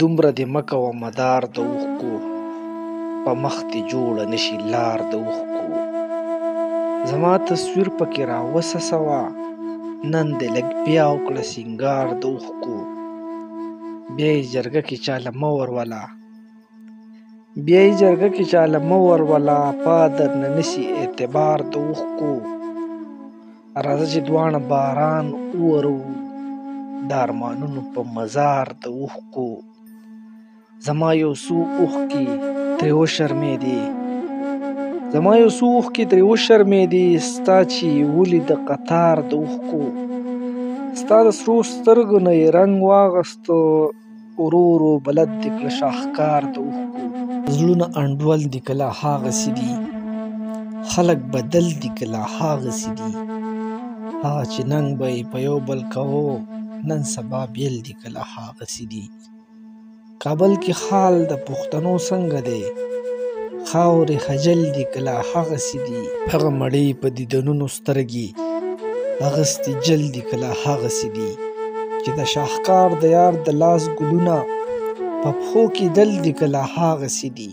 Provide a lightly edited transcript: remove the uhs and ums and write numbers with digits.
دومره دې مه کوه مدار د اوښکو، په مخ دې جوړه نشي لار د اوښکو. زما تصویر پکې راوڅڅوه، نن دې لږ بیا وکړه سینګار د اوښکو. بیا یې جرګه کې چاله مه وروله، بیا یې جرګه کې چاله مه وروله، پا درنه نسي اعتبار د اوښکو. راځه چې دواړه باران وورو، د ارمانونو په مزار د اوښکو. زما یو څو اوښکې ترې وشرمېدې، زما یو څو اوښکې ترې وشرمېدې، ستا چې یې ولیده قطار د اوښکو. ستا د سرو سترګو نه یې رنګ واخیسته، ورو ورو بلد دې کړه شاهکار د اوښکو. زړونه انډول دي که لا هاغسې دي، خلک بدل دي که لا هاغسې دي. هغه چې ننګ به یې په یو بل کوو، نن سبا بیل دي که لا هاغسې دي. کابل کې حال د پښتنو څنګه دی، خاورې خجل دي که لا هغسې دي. هغه مړې په دیدنونو سترګې اغستې جل دي که لا هغسې دي. چې د شاهکار د یار د لاس ګلونه په پښو کې دل دي که لا هغسې دي.